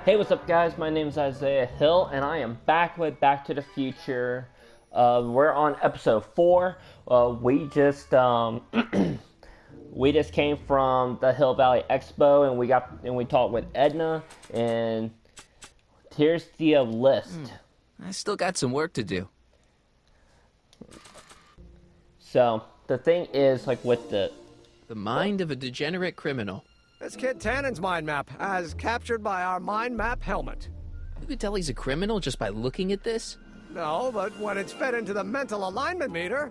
Hey, what's up, guys? My name is Isaiah Hill, and I am back with Back to the Future. We're on episode 4. We just came from the Hill Valley Expo, and we talked with Edna. And here's the list. I still got some work to do. So the thing is, like with The mind of a degenerate criminal. It's Kid Tannen's mind map, as captured by our mind map helmet. You could tell he's a criminal just by looking at this? No, but when it's fed into the mental alignment meter...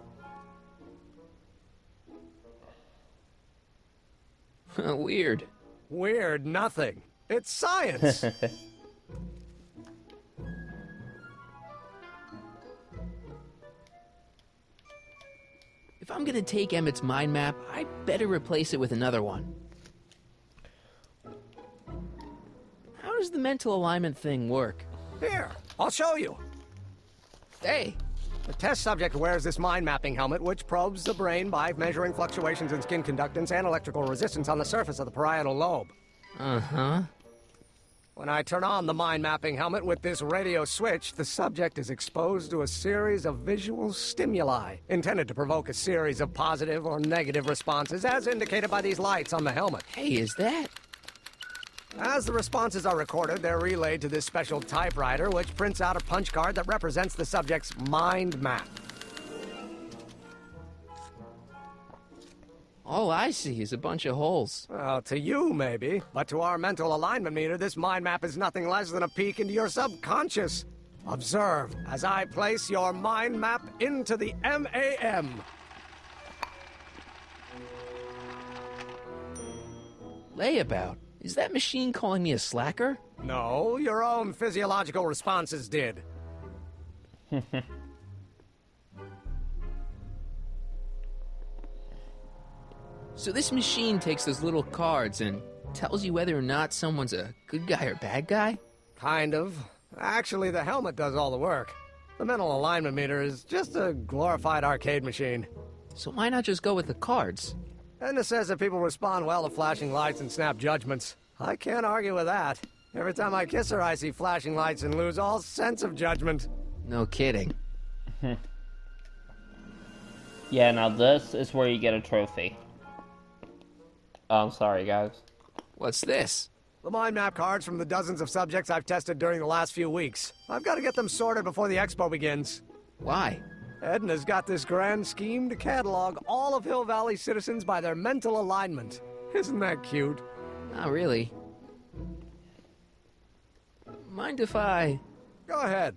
Weird. Weird nothing. It's science. If I'm gonna take Emmett's mind map, I better replace it with another one. How does the mental alignment thing work? Here, I'll show you. Hey, The test subject wears this mind mapping helmet, which probes the brain by measuring fluctuations in skin conductance and electrical resistance on the surface of the parietal lobe. uh-huh. When I turn on the mind mapping helmet with this radio switch, the subject is exposed to a series of visual stimuli, intended to provoke a series of positive or negative responses, as indicated by these lights on the helmet. Hey, is that? As the responses are recorded, they're relayed to this special typewriter, which prints out a punch card that represents the subject's mind map. All I see is a bunch of holes. Well, to you, maybe. But to our mental alignment meter, this mind map is nothing less than a peek into your subconscious. Observe as I place your mind map into the MAM. Layabout. Is that machine calling me a slacker? No, your own physiological responses did. So this machine takes those little cards and tells you whether or not someone's a good guy or bad guy? Kind of. Actually, the helmet does all the work. The mental alignment meter is just a glorified arcade machine. So why not just go with the cards? Edna says that people respond well to flashing lights and snap judgments. I can't argue with that. Every time I kiss her, I see flashing lights and lose all sense of judgment. No kidding. yeah. Now this is where you get a trophy. I'm sorry, guys. What's this? The mind map cards from the dozens of subjects I've tested during the last few weeks. I've got to get them sorted before the expo begins. Why? Edna's got this grand scheme to catalog all of Hill Valley citizens by their mental alignment. Isn't that cute? Not really. Mind if I... Go ahead.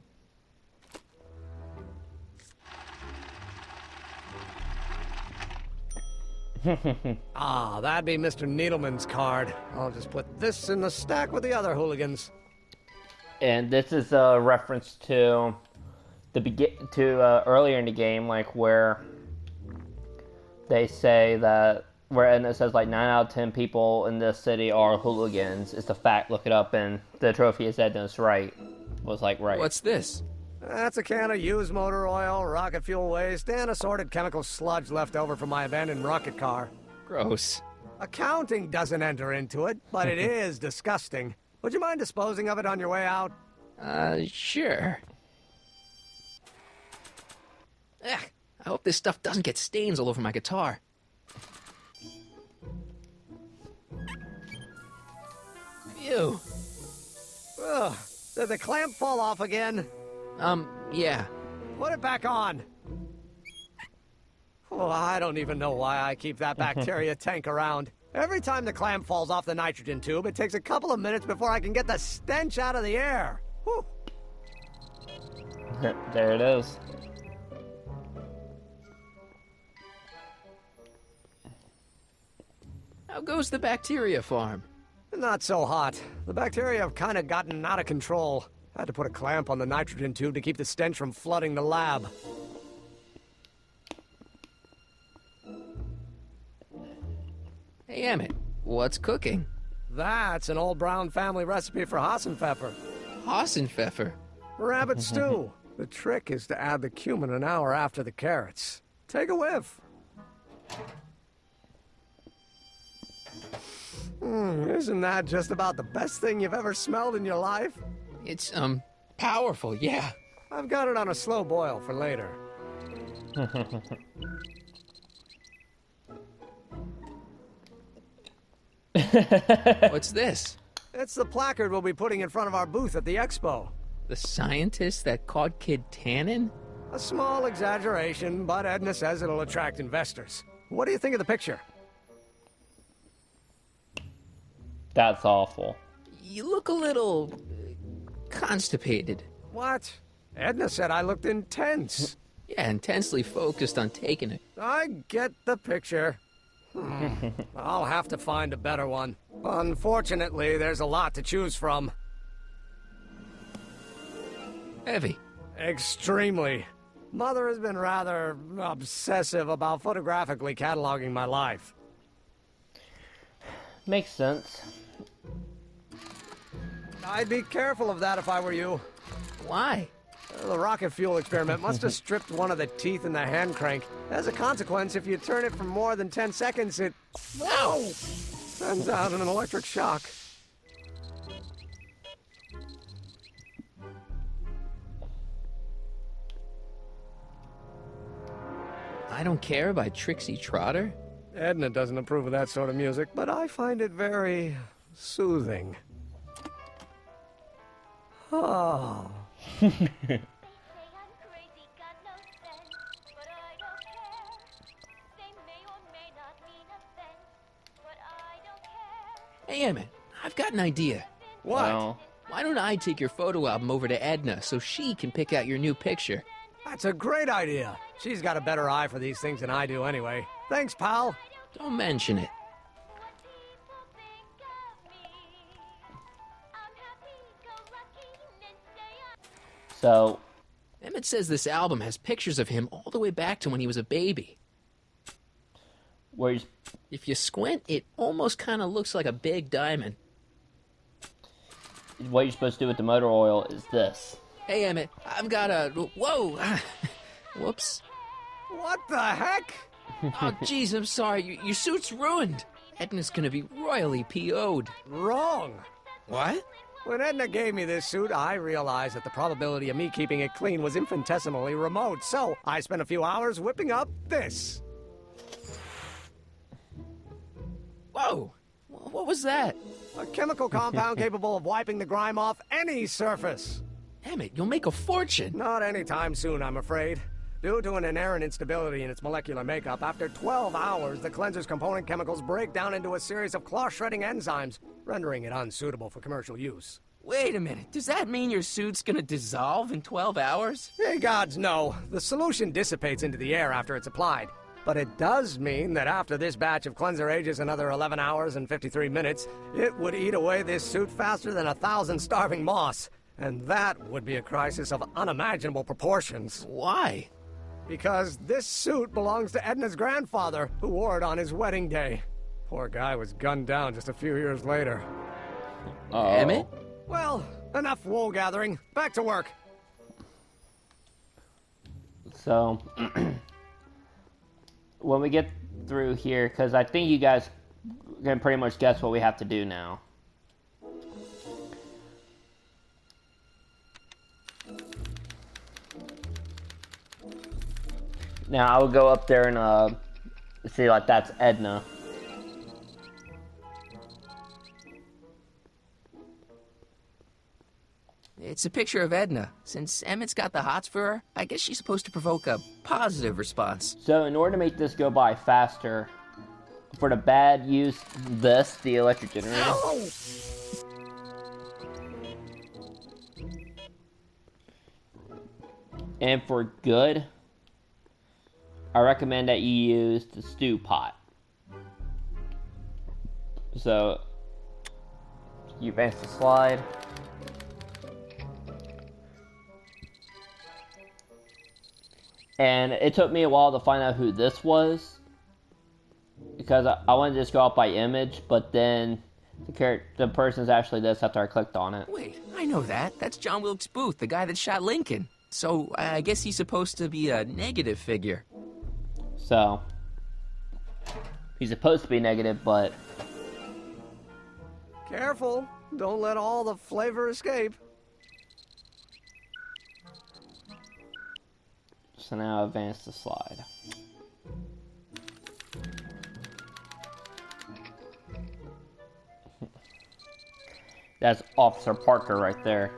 That'd be Mr. Needleman's card. I'll just put this in the stack with the other hooligans. And this is a reference to earlier in the game, like where they say that and it says like 9 out of 10 people in this city are hooligans. It's a fact. Look it up, and the trophy is Edna's right. Was like right. What's this? That's a can of used motor oil, rocket fuel waste, and assorted chemical sludge left over from my abandoned rocket car. Gross. Accounting doesn't enter into it, but it is disgusting. Would you mind disposing of it on your way out? Sure. Ugh, I hope this stuff doesn't get stains all over my guitar. Ew. Ugh, did the clamp fall off again? Yeah. Put it back on. Oh, I don't even know why I keep that bacteria tank around. Every time the clamp falls off the nitrogen tube, it takes a couple of minutes before I can get the stench out of the air. Whew. There it is. How goes the bacteria farm? Not so hot. The bacteria have kind of gotten out of control. I had to put a clamp on the nitrogen tube to keep the stench from flooding the lab. Hey, Emmett, what's cooking? That's an old Brown family recipe for Hassenpfeffer. Hassenpfeffer. Rabbit stew. The trick is to add the cumin an hour after the carrots. Take a whiff. Isn't that just about the best thing you've ever smelled in your life? It's, powerful, yeah. I've got it on a slow boil for later. What's this? It's the placard we'll be putting in front of our booth at the expo. The scientist that caught Kid Tannen? A small exaggeration, but Edna says it'll attract investors. What do you think of the picture? That's awful. You look a little... constipated. What? Edna said I looked intense. Yeah, intensely focused on taking it. I get the picture. I'll have to find a better one. Unfortunately, there's a lot to choose from. Heavy. Extremely. Mother has been rather obsessive about photographically cataloging my life. Makes sense. I'd be careful of that if I were you. Why? The rocket fuel experiment must have stripped one of the teeth in the hand crank. As a consequence, if you turn it for more than 10 seconds, it... Ow! Sends out an electric shock. I Don't Care by Trixie Trotter? Edna doesn't approve of that sort of music, but I find it very soothing. Oh. Hey, Emmett, I've got an idea. What? Well, Why don't I take your photo album over to Edna so she can pick out your new picture? That's a great idea. She's got a better eye for these things than I do anyway. Thanks, pal. Don't mention it. so, Emmett says this album has pictures of him all the way back to when he was a baby. where you, If you squint, it almost kind of looks like a big diamond. what you're supposed to do with the motor oil is this. Hey, Emmett, I've got a... Whoa! Whoops. What the heck? Oh, jeez, I'm sorry. Your suit's ruined. Edna's gonna be royally PO'd. Wrong. What? When Edna gave me this suit, I realized that the probability of me keeping it clean was infinitesimally remote, so I spent a few hours whipping up this. Whoa! What was that? A chemical compound capable of wiping the grime off any surface. Emmett, you'll make a fortune. Not anytime soon, I'm afraid. Due to an inherent instability in its molecular makeup, after 12 hours, the cleanser's component chemicals break down into a series of cloth-shredding enzymes, rendering it unsuitable for commercial use. Wait a minute. Does that mean your suit's gonna dissolve in 12 hours? Hey, gods, no. The solution dissipates into the air after it's applied. But it does mean that after this batch of cleanser ages another 11 hours and 53 minutes, it would eat away this suit faster than 1,000 starving moths. And that would be a crisis of unimaginable proportions. Why? Because this suit belongs to Edna's grandfather, who wore it on his wedding day. Poor guy was gunned down just a few years later. Uh-oh. Emmett? Well, enough wool gathering. Back to work. So, when we get through here, because I think you guys can pretty much guess what we have to do now. Now, I would go up there and see, like, that's Edna. It's a picture of Edna. Since Emmett's got the hots for her, I guess she's supposed to provoke a positive response. So, in order to make this go by faster, for the bad, use this, the electric generator. Oh! And for good, I recommend that you use the stew pot. So, you advance the slide. And it took me a while to find out who this was, because I wanted to just go out by image, but then the person's actually this after I clicked on it. Wait, I know that. That's John Wilkes Booth, the guy that shot Lincoln. So, I guess he's supposed to be a negative figure. So, he's supposed to be negative, but Careful. Don't let all the flavor escape. So now advance the slide. That's Officer Parker right there.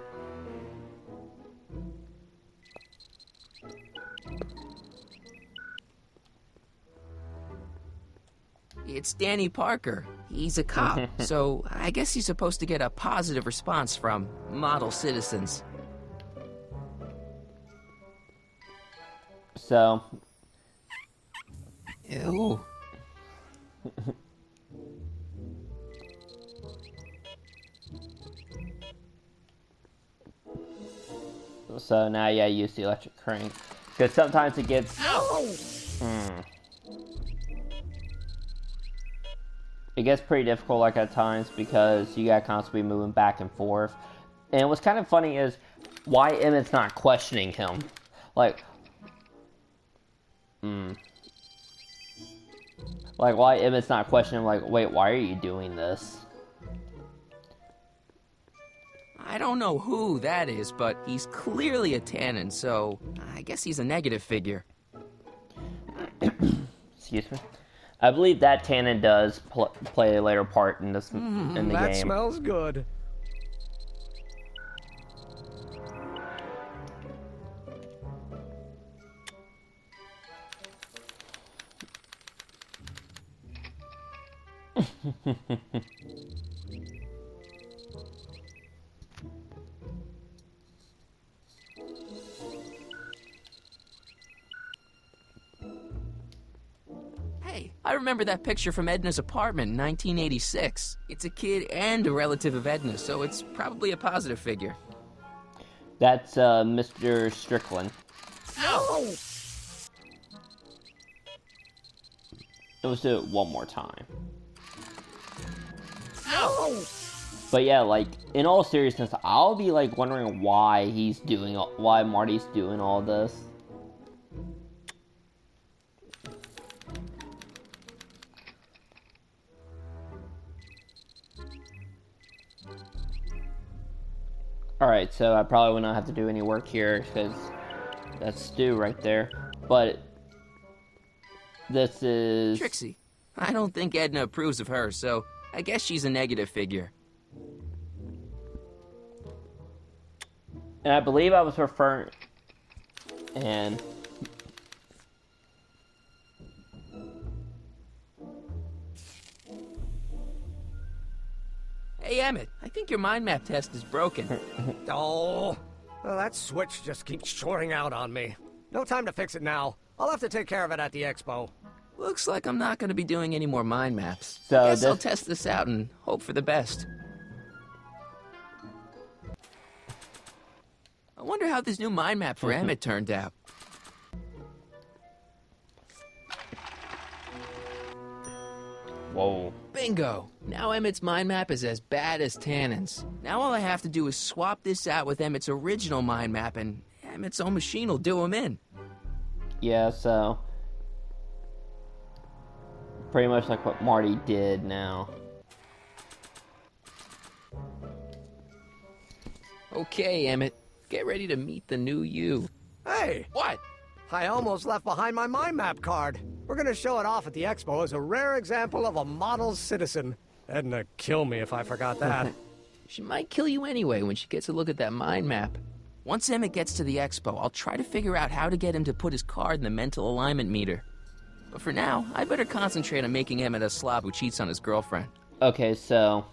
It's Danny Parker. He's a cop, so I guess he's supposed to get a positive response from model citizens. So... Ew. So now, yeah, use the electric crank. Because sometimes it gets... It gets pretty difficult, like, at times, because you gotta constantly be moving back and forth. And what's kind of funny is why Emmett's not questioning him. Like... Like, why Emmett's not questioning him, like, wait, why are you doing this? I don't know who that is, but he's clearly a Tannen, so I guess he's a negative figure. Excuse me. I believe that Tannen does play a later part in this in the That game. smells good. Hey, I remember that picture from Edna's apartment in 1986. It's a kid and a relative of Edna, so it's probably a positive figure. That's Mr. Strickland. Ow! Let's do it one more time. Ow! But yeah, like, in all seriousness, I'll be, like, wondering why why Marty's doing all this. Alright, so I probably will not have to do any work here, because that's Stu right there. But this is... Trixie. I don't think Edna approves of her, so I guess she's a negative figure. And I believe I was referring... And... Hey, Emmett, I think your mind map test is broken. Oh, well, that switch just keeps shoring out on me. No time to fix it now. I'll have to take care of it at the expo. Looks like I'm not going to be doing any more mind maps. So Guess I'll this- test this out and hope for the best. I wonder how this new mind map for Emmett turned out. Whoa. Bingo! Now Emmett's mind map is as bad as Tannen's. Now all I have to do is swap this out with Emmett's original mind map, and Emmett's own machine will do him in. Yeah, so... Pretty much like what Marty did now. Okay, Emmett, get ready to meet the new you. Hey, What? I almost left behind my mind map card. We're gonna show it off at the expo as a rare example of a model citizen. Edna kill me if I forgot that. She might kill you anyway when she gets a look at that mind map. Once Emmett gets to the expo, I'll try to figure out how to get him to put his card in the mental alignment meter. But for now, I better concentrate on making Emmett a slob who cheats on his girlfriend. Okay, so...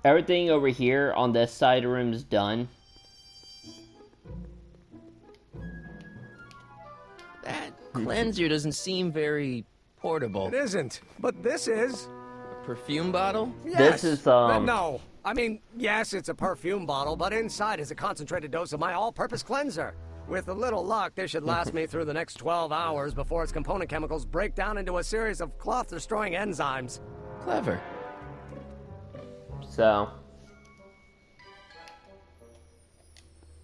Everything over here on this side of the room is done. That cleanser doesn't seem very portable. It isn't, but this is. A perfume bottle? Yes. This is, No, I mean, yes, it's a perfume bottle, but inside is a concentrated dose of my all-purpose cleanser. With a little luck, this should last me through the next 12 hours before its component chemicals break down into a series of cloth-destroying enzymes. Clever. So...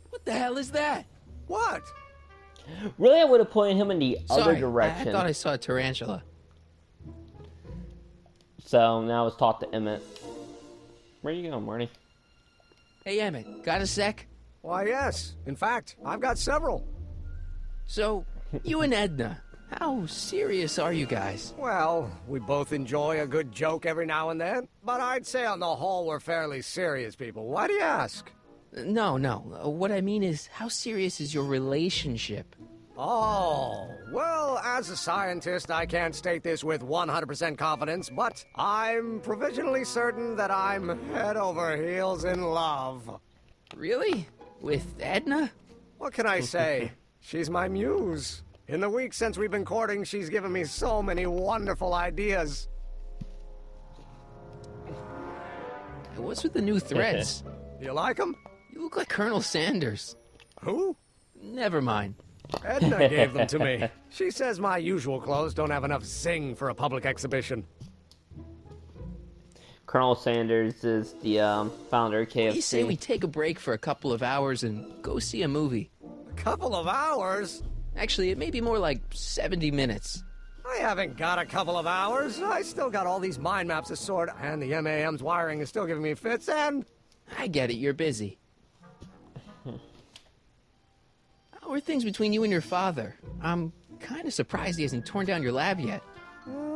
What the hell is that? What? Really, I would have pointed him in the other Sorry, direction. I thought I saw a tarantula. So now let's talk to Emmett. Where you going, Marty? Hey, Emmett, got a sec? Why, yes. In fact, I've got several. So, you and Edna, how serious are you guys? Well, we both enjoy a good joke every now and then, but I'd say on the whole we're fairly serious people. Why do you ask? No. What I mean is, how serious is your relationship? Oh, well, as a scientist, I can't state this with 100% confidence, but I'm provisionally certain that I'm head over heels in love. Really? With Edna? What can I say? She's my muse. In the week since we've been courting, she's given me so many wonderful ideas. What's with the new threads? You like them? You look like Colonel Sanders. Who? Never mind. Edna gave them to me. She says my usual clothes don't have enough zing for a public exhibition. Colonel Sanders is the founder of KFC. You say we take a break for a couple of hours and go see a movie. A couple of hours? Actually, it may be more like 70 minutes. I haven't got a couple of hours. I still got all these mind maps to sort, and the MAM's wiring is still giving me fits, and... I get it, you're busy. How are things between you and your father? I'm kind of surprised he hasn't torn down your lab yet.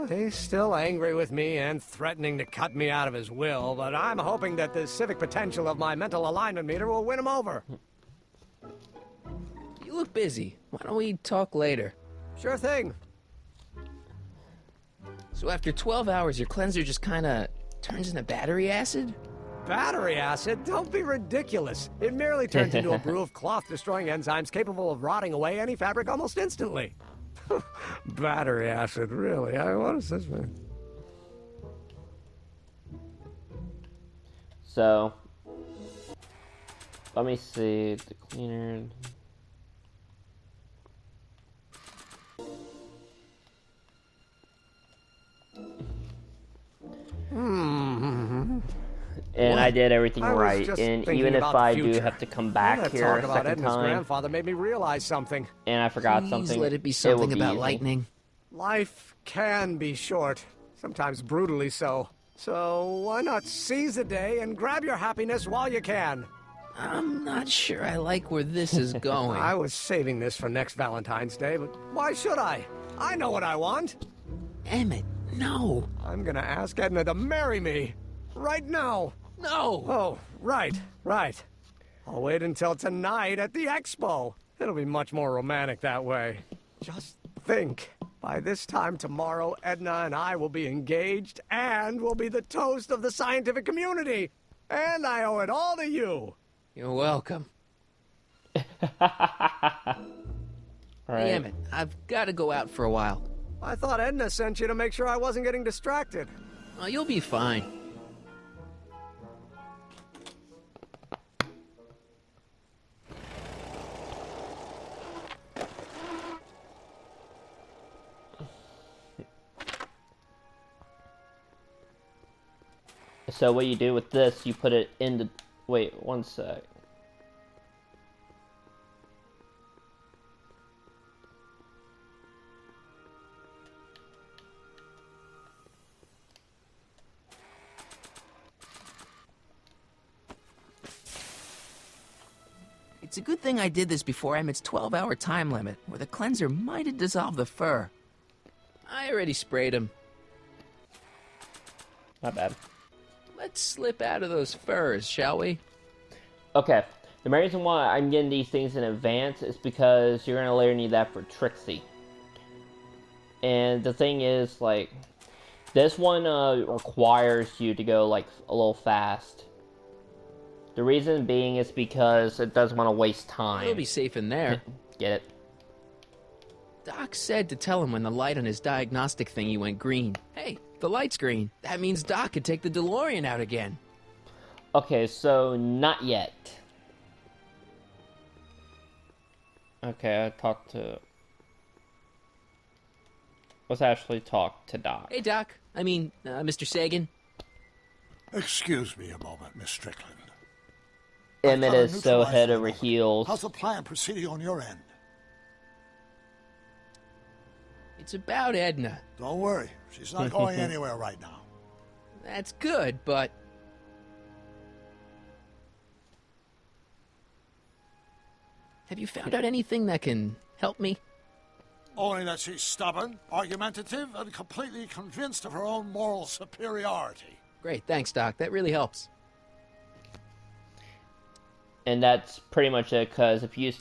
He's still angry with me and threatening to cut me out of his will, but I'm hoping that the civic potential of my mental alignment meter will win him over. You look busy. Why don't we talk later? Sure thing. So after 12 hours, your cleanser just kind of turns into battery acid? Battery acid? Don't be ridiculous. It merely turns into a brew of cloth-destroying enzymes capable of rotting away any fabric almost instantly. Battery acid, really? What does this mean? So, let me see. The cleaner. And I did everything right. And even if I do have to come back here a second time, grandfather made me realize something. and I forgot Please something, let it be will something be about easy. lightning. Life can be short, sometimes brutally so. So why not seize the day and grab your happiness while you can? I'm not sure I like where this is going. I was saving this for next Valentine's Day, but why should I? I know what I want. Emmett, no. I'm gonna ask Edna to marry me. Right now. No! Oh, right. I'll wait until tonight at the expo. It'll be much more romantic that way. Just think. By this time tomorrow, Edna and I will be engaged and will be the toast of the scientific community. And I owe it all to you. You're welcome. All right. Hey, Emmett, I've got to go out for a while. I thought Edna sent you to make sure I wasn't getting distracted. Oh, you'll be fine. So what you do with this, you put it in the... Wait, one sec. It's a good thing I did this before Emmett's 12-hour time limit, or the cleanser might have dissolved the fur. I already sprayed him. Not bad. Let's slip out of those furs, shall we? Okay. The main reason why I'm getting these things in advance is because you're going to later need that for Trixie. And the thing is, like, this one requires you to go, like, a little fast. The reason being is because it doesn't want to waste time. He'll be safe in there. Get it? Doc said to tell him when the light on his diagnostic thingy went green. Hey, the light's green. That means Doc could take the DeLorean out again. Okay, so not yet. Okay, I talked to... Let's actually talk to Doc. Hey, Doc. I mean, Mr. Sagan. Excuse me a moment, Miss Strickland. Emmett I've got a is so head neutralizer over moment. heels. How's the plan proceeding on your end? It's about Edna. Don't worry, she's not going anywhere right now. That's good, but... Have you found out anything that can help me? Only that she's stubborn, argumentative, and completely convinced of her own moral superiority. Great, thanks, Doc. That really helps. And that's pretty much it, because if you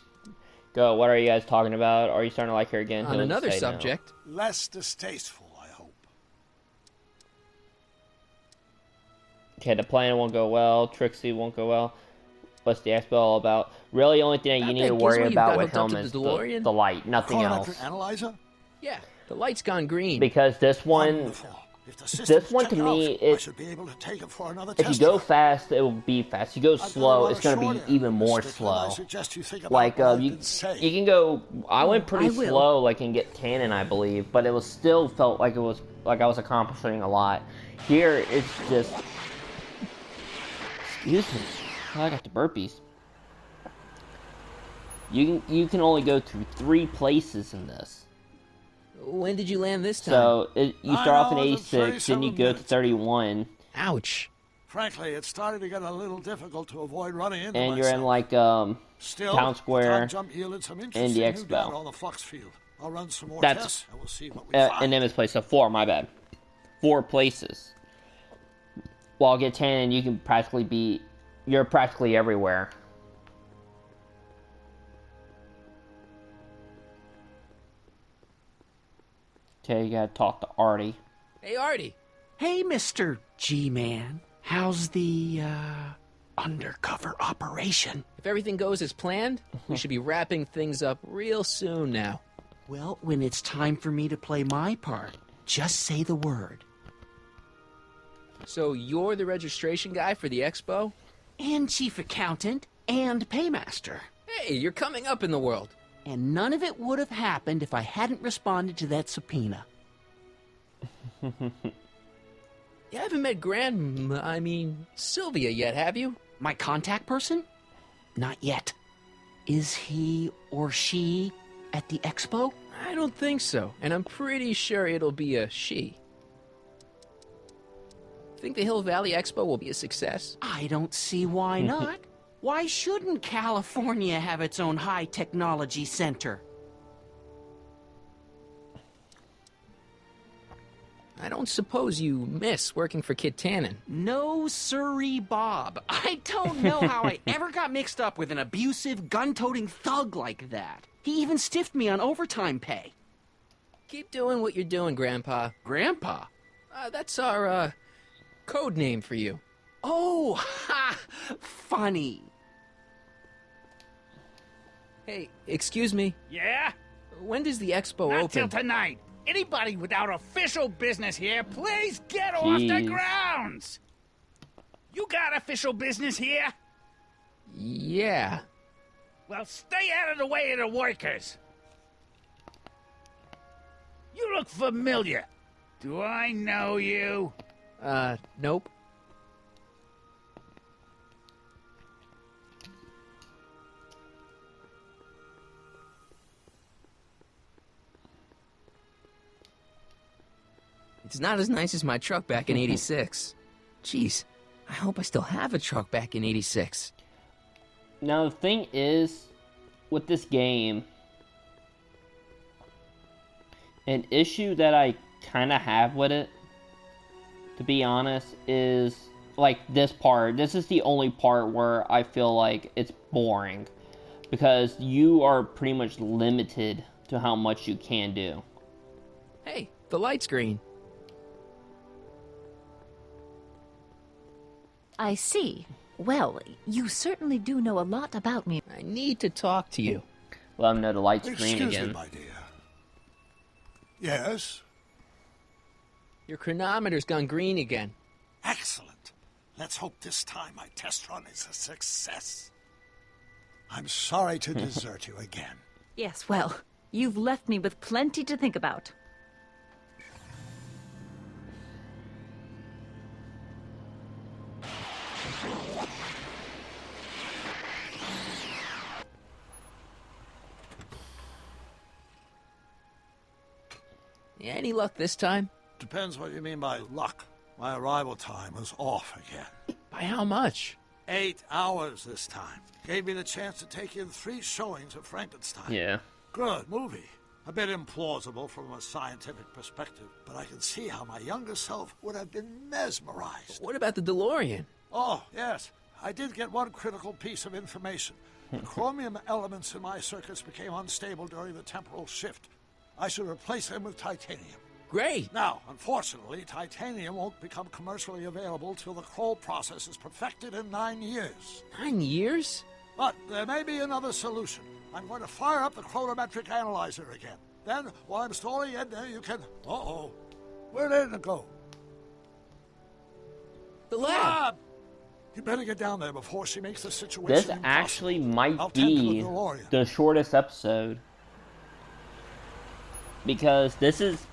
go, what are you guys talking about? Are you starting to like her again? On He'll another say no. subject... Less distasteful, I hope. Okay, the plan won't go well. Trixie won't go well. What's the expo all about? Really, the only thing that you need to worry about with Helm is the light, nothing else. Chronometric analyzer? Yeah, the light's gone green. Because this one, Wonderful. If the systems this one check to me, out, I should be able to take it for another if you test go run. fast, it will be fast. You go slow, it's going to be even more slow. I suggest you think about Like, what I've you been saying. can go, I went pretty I will. slow, like, in Get Cannon, I believe, but it was still felt like it was, like I was accomplishing a lot. Here, it's just, excuse me, oh, I got the burpees. You can only go to 3 places in this. When did you land this time? So, you start off in 9 hours and 86, then you 37 go to minutes. 31, Ouch. Frankly, it's starting to get a little difficult to avoid running into and you're in, myself. like, Still, Town the Square, time jump yielded some and interesting the new Expo. data on the flux field. I'll run some more That's- tests, and we'll see what we find. and Nemesis place, so 4, my bad. 4 places. While Get Cannon, you can practically be, you're practically everywhere. Okay, you gotta talk to Artie. Hey, Artie. Hey, Mr. G-Man. How's the, undercover operation? If everything goes as planned, we should be wrapping things up real soon now. Well, when it's time for me to play my part, just say the word. So you're the registration guy for the expo? And chief accountant and paymaster. Hey, you're coming up in the world. And none of it would have happened if I hadn't responded to that subpoena. You haven't met Sylvia yet, have you? My contact person? Not yet. Is he or she at the expo? I don't think so, and I'm pretty sure it'll be a she. Think the Hill Valley Expo will be a success? I don't see why not. Why shouldn't California have its own high technology center? I don't suppose you miss working for Kit Tannen. No sirree, Bob. I don't know how I ever got mixed up with an abusive, gun-toting thug like that. He even stiffed me on overtime pay. Keep doing what you're doing, Grandpa. Grandpa? That's our, code name for you. Oh, ha! Funny. Hey, excuse me. Yeah? When does the expo Not open? till tonight. Anybody without official business here, please get off the Jeez. grounds! You got official business here? Yeah. Well, stay out of the way of the workers. You look familiar. Do I know you? Nope. It's not as nice as my truck back in 86. Jeez, I hope I still have a truck back in 86. Now, the thing is, with this game, an issue that I kind of have with it, to be honest, is, like, this part. This is the only part where I feel like it's boring. Because you are pretty much limited to how much you can do. Hey, the light's green. I see. Well, you certainly do know a lot about me. I need to talk to you. Let them know the light's green Excuse again. me, my dear. Yes? Your chronometer's gone green again. Excellent. Let's hope this time my test run is a success. I'm sorry to desert you again. Yes, well, you've left me with plenty to think about. Any luck this time? Depends what you mean by luck. My arrival time was off again. By how much? 8 hours this time. Gave me the chance to take in 3 showings of Frankenstein. Yeah. Good movie. A bit implausible from a scientific perspective, but I can see how my younger self would have been mesmerized. What about the DeLorean? Oh, yes. I did get one critical piece of information. The chromium elements in my circuits became unstable during the temporal shift. I should replace them with titanium. Great. Now, unfortunately, titanium won't become commercially available till the Kroll process is perfected in 9 years. 9 years? But there may be another solution. I'm going to fire up the chronometric analyzer again. Then, while I'm stalling in there, you can... Uh-oh. Where did it go? The lab. You better get down there before she makes the situation This impossible. actually might I'll tend to be the DeLorean. the shortest episode. Because this is...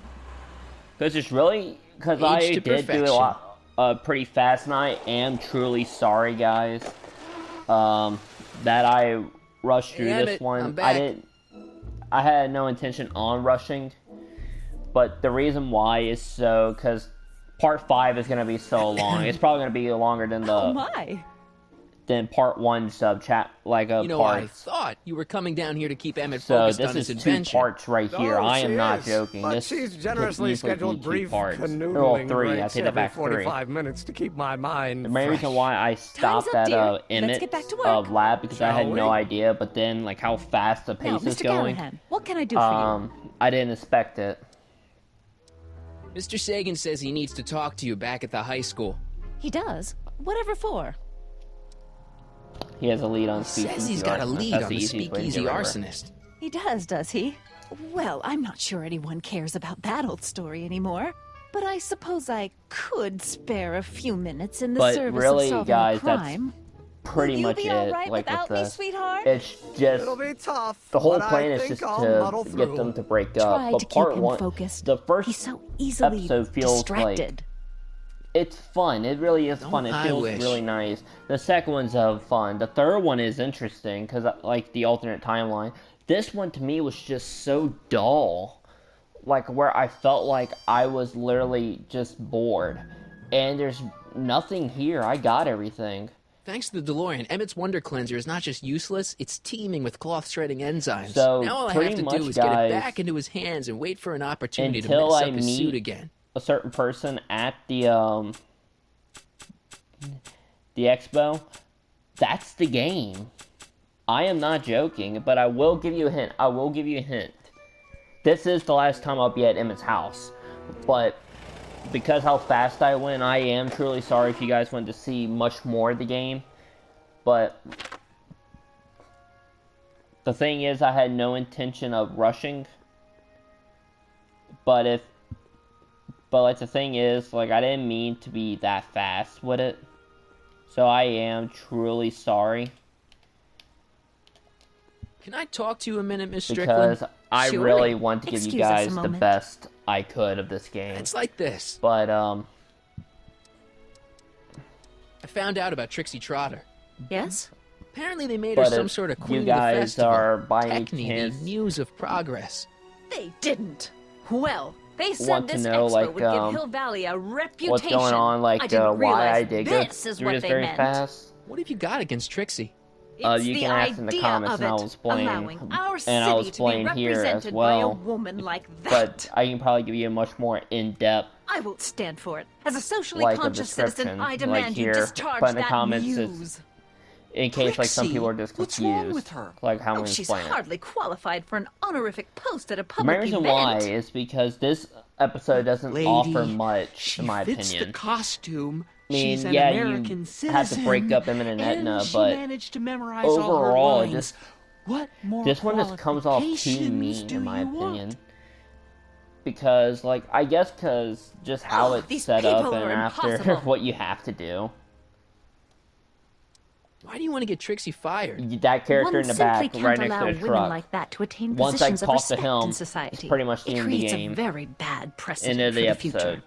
Because it's really... Because I Age to did do perfection. a lot pretty fast, and I am truly sorry, guys, that I rushed through Damn this it, one. I'm back. I had no intention on rushing, but the reason why is because part 5 is going to be so long. It's probably going to be longer than Oh my! than part 1 sub-chat, I thought you were coming down here to keep Emmett So focused this on his is 2 adventure. parts right here. Oh, I am she not is. joking. But This she's could generously easily be scheduled 2 brief parts. canoodling 3. I breaks take that every back 3. 45 minutes to keep my mind The main reason fresh. why I stopped up, at dear. Let's Emmett get back to work. lab because I had Shall no we? idea, but then how fast the Now, pace is Mr. going, Callahan, what can I do for I didn't expect it. Mr. Sagan says he needs to talk to you back at the high school. you? He does. Whatever for? He has a lead on speakeasy. Says he's got a arsonist. lead That's on the easiest way to speakeasy get rid of her. arsonist. He does he? Well, I'm not sure anyone cares about that old story anymore. But I suppose I could spare a few minutes in the But service really, of solving guys, a crime. Pretty Will you much be it. all right with without me, this. sweetheart? It's just It'll be tough. the whole but plan I is think just I'll to muddle get through. them to break up. Try But to keep part him 1, focused. the first He's so easily episode feels distracted. it's fun. It really is Don't fun. It I feels wish. really nice. The second one's fun. The third one is interesting because the alternate timeline. This one to me was just so dull, where I felt like I was literally just bored, and there's nothing here. I got everything. Thanks to the DeLorean, Emmett's Wonder Cleanser is not just useless, it's teeming with cloth-shredding enzymes. So, now all I pretty have to much, do is get guys, it back into his hands and wait for an opportunity to until mess I up his meet suit again. a certain person at the expo, that's the game. I am not joking, but I will give you a hint. This is the last time I'll be at Emmett's house, but because how fast I went, I am truly sorry if you guys want to see much more of the game, but the thing is, I had no intention of rushing, but the thing is, I didn't mean to be that fast with it, so I am truly sorry. Can I talk to you a minute, Miss Strickland? Because I Surely. really want to give you Excuse us a guys the moment. best I could of this game. It's like this. But, I found out about Trixie Trotter. Yes? Apparently they made her But some if sort of you queen of the guys festival. are by any Techne, chance- the muse of progress. They didn't. Well, they said Want to this know, expo would give Hill Valley a reputation. what's going on, I didn't why realize I did go this is through what this they very meant. fast? What have you got against Trixie? It's You the can ask in the idea comments, of and I'll it, explain, allowing our and I'll city to be explain here as represented well. by a woman like that. But I can probably give you a much more in-depth, I won't stand for it. As a socially a conscious citizen, description, I demand you here, discharge but in the that comments, muse. in case some Trixie, people are just what's confused. wrong with her? How I'm Oh, going to she's explain it. hardly qualified for an honorific post at a The public main reason event. why is because this episode doesn't Lady, offer much, she in my fits opinion. the costume. I mean, She's an yeah, American you citizen. have to break up Emmett and Etna, she but managed to memorize all her overall, lines. just What more this one just comes off too qualifications mean, do in my you want? opinion. Because, I guess because just how Oh, it's these set up people and are after impossible. what you have to do. Why do you want to get Trixie fired? That character One in the simply back, can't right next allow to the women truck. like that to attain Once I positions of talk to respect him, in it's society. pretty much the it end of the creates game. a very bad precedent End of the for the future. episode.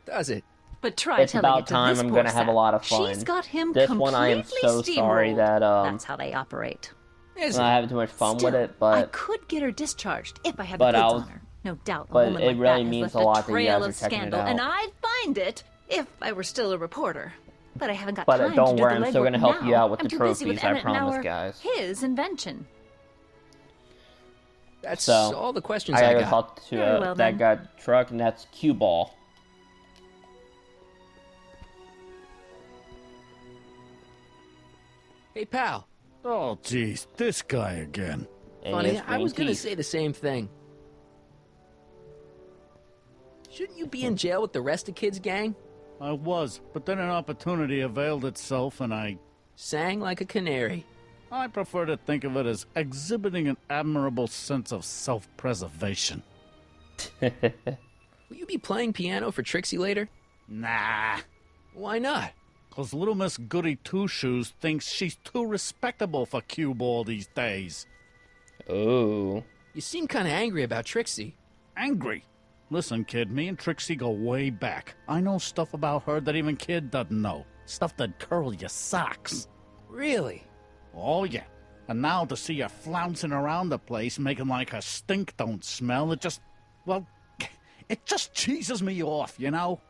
Does it? But try It's telling about it to time this I'm poor gonna have a sap. lot of fun. She's got him This completely one I am so sorry steamrolled. that, That's how they operate. Is I'm it? not having too much fun Still, with it, I but could get her discharged if I had But the goods I'll- on her. No doubt, a but woman it like really that means has a left lot a that you trail guys of are checking it scandal, out. and I'd find it If I were still a reporter. But I haven't got But time don't to worry, do the I'm still legwork gonna help now. you out with I'm the too busy with trophies, I Emmett and promise, our- guys. His invention. That's So, all the questions I I gotta got. talk to Very well, that then. guy truck, and that's Cue Ball. Hey, pal. Oh, jeez, this guy again. And he Funny, has I was green gonna teeth. say the same thing. Shouldn't you be in jail with the rest of kids' gang? I was, but then an opportunity availed itself, and I Sang like a canary. prefer to think of it as exhibiting an admirable sense of self-preservation. Will you be playing piano for Trixie later? Nah, Why not? 'cause little Miss Goody Two-Shoes thinks she's too respectable for cue ball these days. Oh. You seem kind of angry about Trixie. Angry. Listen, kid, me and Trixie go way back. I know stuff about her that even Kid doesn't know. Stuff that curl your socks. Really? Oh, yeah. And now to see her flouncing around the place, making like her stink don't smell, it just, well, it just cheeses me off, you know?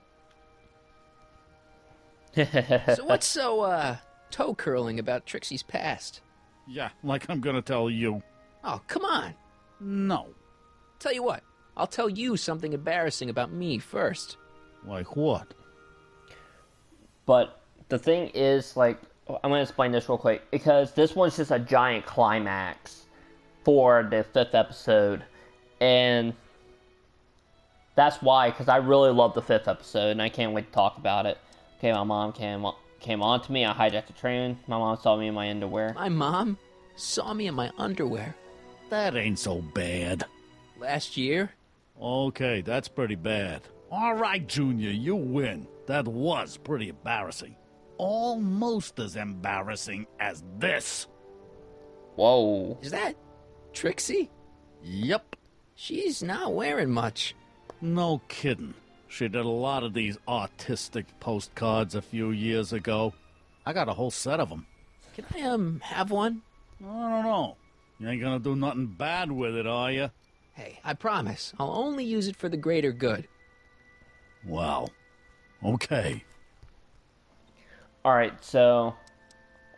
So what's so, toe curling about Trixie's past? Yeah, like I'm gonna tell you. Oh, come on. No. Tell you what, I'll tell you something embarrassing about me first. Like what? But the thing is, like, I'm going to explain this real quick, because this one's just a giant climax for the 5th episode, and that's why, because I really love the 5th episode, and I can't wait to talk about it. Okay, my mom came on to me, I hijacked the train, my mom saw me in my underwear. My mom saw me in my underwear That ain't so bad. last year. Okay, that's pretty bad. All right, Junior, you win. That was pretty embarrassing. Almost as embarrassing as this. Whoa. Is that Trixie? Yep. She's not wearing much. No kidding. She did a lot of these artistic postcards a few years ago. I got a whole set of them. Can I, have one? I don't know. You ain't gonna do nothing bad with it, are you? Hey, I promise. I'll only use it for the greater good. Well, okay. Alright, so,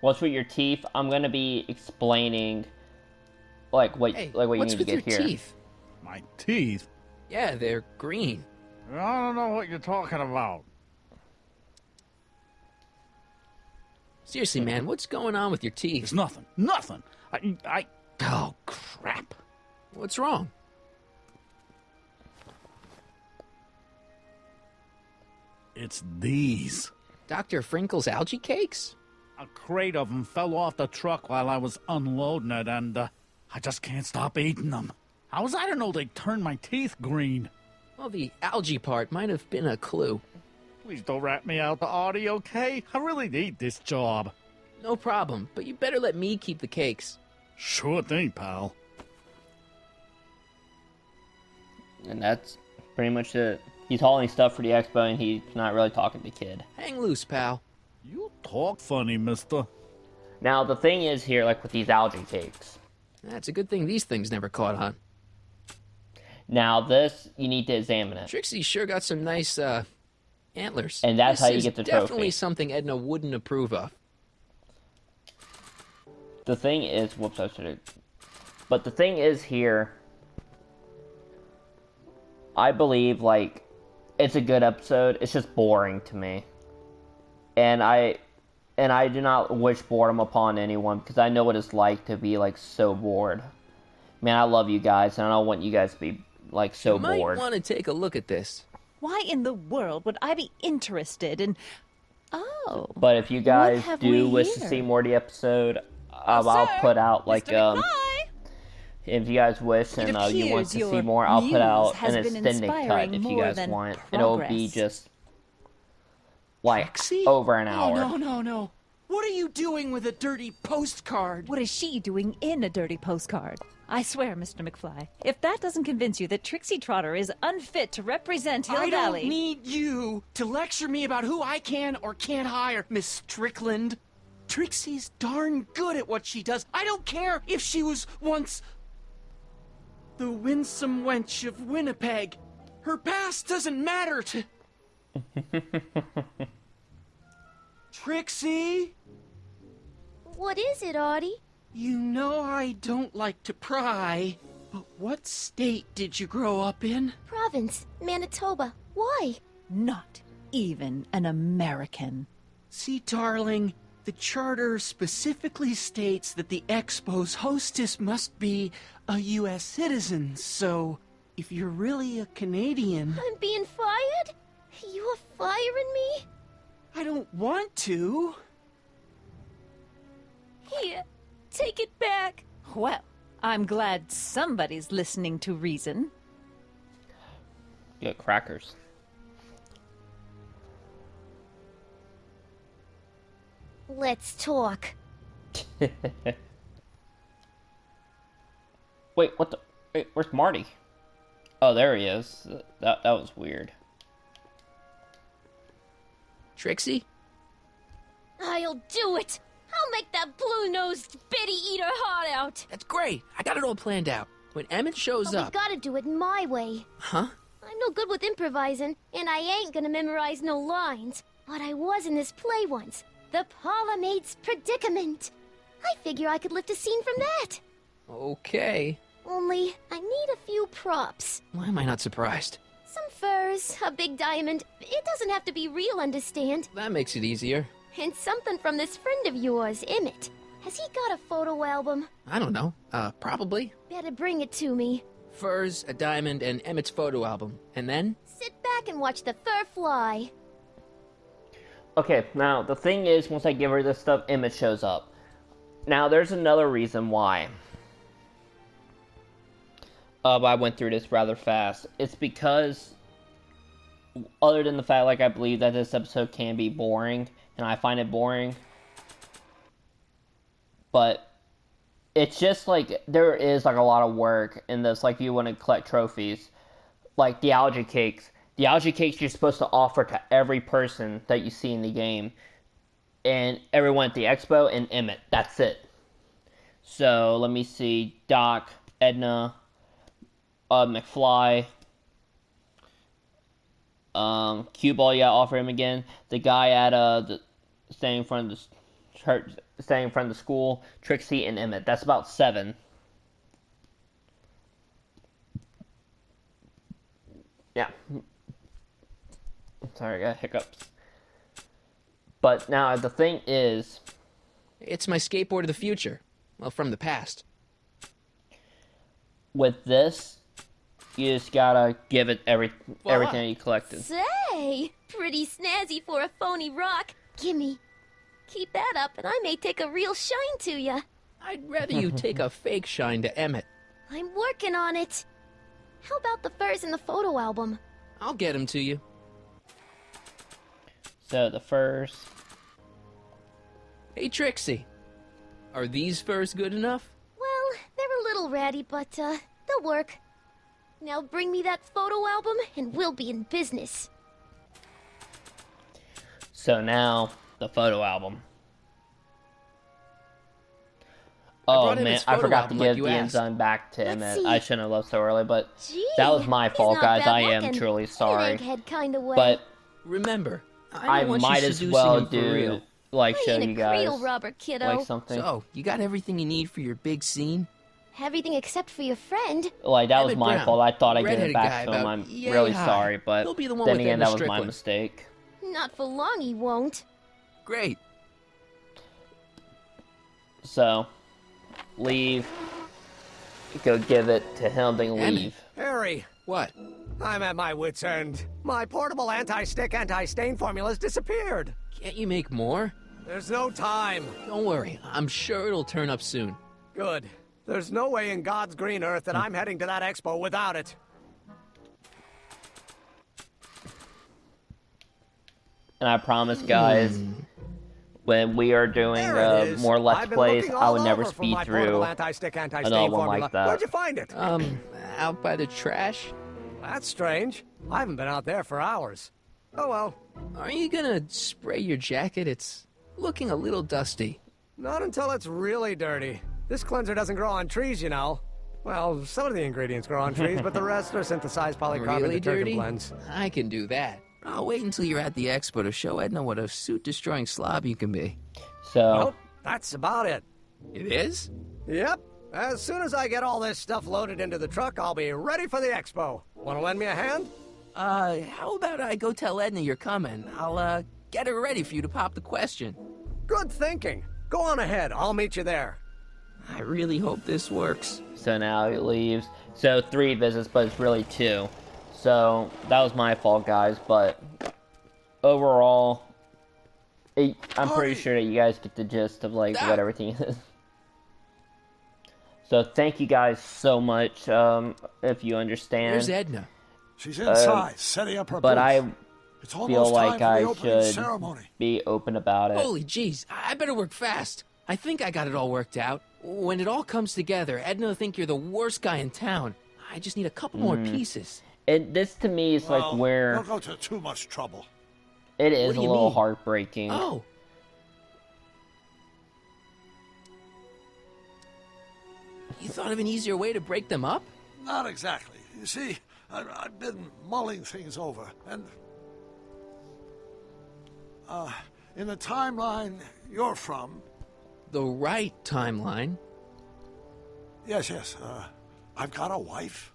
what's with your teeth? I'm going to be explaining, like, what Hey, you what's need to with get your here. teeth? My teeth? Yeah, they're green. I don't know what you're talking about. Seriously, man, what's going on with your teeth? It's nothing. Nothing. Oh, crap. What's wrong? It's these. Dr. Frinkle's algae cakes? A crate of them fell off the truck while I was unloading it, and I just can't stop eating them. How was I to know they'd turn my teeth green? Well, the algae part might have been a clue. Please don't rat me out the audio, okay? I really need this job. No problem, but you better let me keep the cakes. Sure thing, pal. And that's pretty much it. He's hauling stuff for the expo, and he's not really talking to Kid. Hang loose, pal. You talk funny, mister. Now, the thing is here, like with these algae cakes. That's a good thing these things never caught on. Now, this, you need to examine it. Trixie sure got some nice, antlers. And that's This how you is get the definitely trophy. something Edna wouldn't approve of. The thing is, whoops, I should have. But the thing is here, I believe, like, it's a good episode. It's just boring to me. And I do not wish boredom upon anyone, because I know what it's like to be, like, so bored. Man, I love you guys, and I don't want you guys to be, like, so You might bored. want to take a look at this. Why in the world would I be interested in... Oh. But if you guys have do we wish to here? see more of the episode, I'll put out, like, Mr. McFly! if you guys wish and you want appears to see your more, I'll put out news has an been extended cut inspiring if you more guys than want. It'll be progress. just like Trixie? over an Oh, hour. no. What are you doing with a dirty postcard? What is she doing in a dirty postcard? I swear, Mr. McFly, if that doesn't convince you that Trixie Trotter is unfit to represent Hill I Valley... don't need you to lecture me about who I can or can't hire, Miss Strickland. Trixie's darn good at what she does. I don't care if she was once the winsome wench of Winnipeg. Her past doesn't matter to Trixie? What is it, Artie? You know I don't like to pry, but what state did you grow up in? Province, Manitoba. Why? Not even an American. See, darling, the charter specifically states that the Expo's hostess must be a U.S. citizen, so if you're really a Canadian... I'm being fired? You're firing me? I don't want to. Here, take it back. Well, I'm glad somebody's listening to reason. You got crackers. Let's talk. Wait, what the? Wait, where's Marty? Oh, there he is. That was weird. Trixie? I'll do it. I'll make that blue-nosed bitty eat her heart out. That's great. I got it all planned out. When Emmett shows But we up... gotta do it my way. Huh? I'm no good with improvising, and I ain't gonna memorize no lines. But I was in this play once. The Parlor-Maid's Predicament. I figure I could lift a scene from that. Okay. Only, I need a few props. Why am I not surprised? Some furs, a big diamond. It doesn't have to be real, understand? That makes it easier. And something from this friend of yours, Emmett. Has he got a photo album? I don't know. Probably. Better bring it to me. Furs, a diamond, and Emmett's photo album. And then? Sit back and watch the fur fly. Okay, now the thing is, once I give her this stuff, Emmett shows up. Now there's another reason why. I went through this rather fast. It's because, other than the fact, like, I believe that this episode can be boring, and I find it boring, but it's just, like, there is, like, a lot of work in this, like, if you want to collect trophies, like the algae cakes. The algae cakes you're supposed to offer to every person that you see in the game, and everyone at the expo, and Emmett. That's it. So, let me see, Doc, Edna, McFly, cue ball, yeah, offer him again. The guy at staying in front of the church, staying in front of the school, Trixie and Emmett. That's about 7. Yeah. Sorry, I got hiccups. But now the thing is, It's my skateboard of the future. Well, from the past. with this, you just gotta give it everything that you collected. Say, pretty snazzy for a phony rock. Gimme. Keep that up and I may take a real shine to ya. I'd rather you take a fake shine to Emmett. I'm working on it. How about the furs in the photo album? I'll get him to you. So the furs. Hey, Trixie. Are these furs good enough? Well, they're a little ratty, but, they'll work. Now bring me that photo album and we'll be in business. So now, the photo album. brought Oh in man, his I photo forgot to album like give you the asked. enzyme back to Let's Emmett. see. I shouldn't have left so early, but Gee, that was my he's fault, not guys. bad I am looking. truly In sorry. an egghead kind of way. But Remember, I'm I the one might she's as seducing well him for real. do, like, I show ain't you a guys, cradle robber, kiddo. like, something. So, you got everything you need for your big scene? Everything except for your friend. Like, that was Emmett my Brown, fault. I thought I'd give redheaded it back guy to him. about I'm yay really high. sorry, but He'll be the one then with again, Edna that was my Strickland. mistake. Not for long he won't. Great. So, leave. Go give it to him, then Emmett. leave. Harry, What? I'm at my wit's end. My portable anti-stick, anti-stain formula's disappeared. Can't you make more? There's no time. Don't worry, I'm sure it'll turn up soon. Good. There's no way in God's green earth that I'm heading to that expo without it. And I promise, guys, when we are doing There it is. more Let's I've been Plays, looking I all would never over for speed my through portable anti-stick, anti-stain another one formula. like that. Where'd you find it? Out by the trash? That's strange. I haven't been out there for hours. Oh well. Are you gonna spray your jacket? It's looking a little dusty. Not until it's really dirty. This cleanser doesn't grow on trees, you know. Well, some of the ingredients grow on trees, but the rest are synthesized polycarbonate Really detergent dirty? blends. I can do that. I'll wait until you're at the expo to show Edna what a suit-destroying slob you can be. So, Nope, that's about it. It is? Yep. As soon as I get all this stuff loaded into the truck, I'll be ready for the expo. Want to lend me a hand? How about I go tell Edna you're coming? I'll, get her ready for you to pop the question. Good thinking. Go on ahead. I'll meet you there. I really hope this works. so now he leaves. So 3 visits, but it's really 2. So that was my fault, guys. But overall, I'm pretty sure that you guys get the gist of like what everything is. So thank you guys so much. If you understand. Where's Edna? She's inside, setting up her But booth. I It's feel almost like time I for the opening should ceremony. be open about it. Holy jeez, I better work fast. I think I got it all worked out. When it all comes together, Edna will think you're the worst guy in town. I just need a couple more pieces. And this to me is like where Don't go to too much trouble. it is What do a you little mean? heartbreaking. Oh. You thought of an easier way to break them up? Not exactly. You see, I've been mulling things over, and in the timeline you're from, The right timeline. yes, I've got a wife.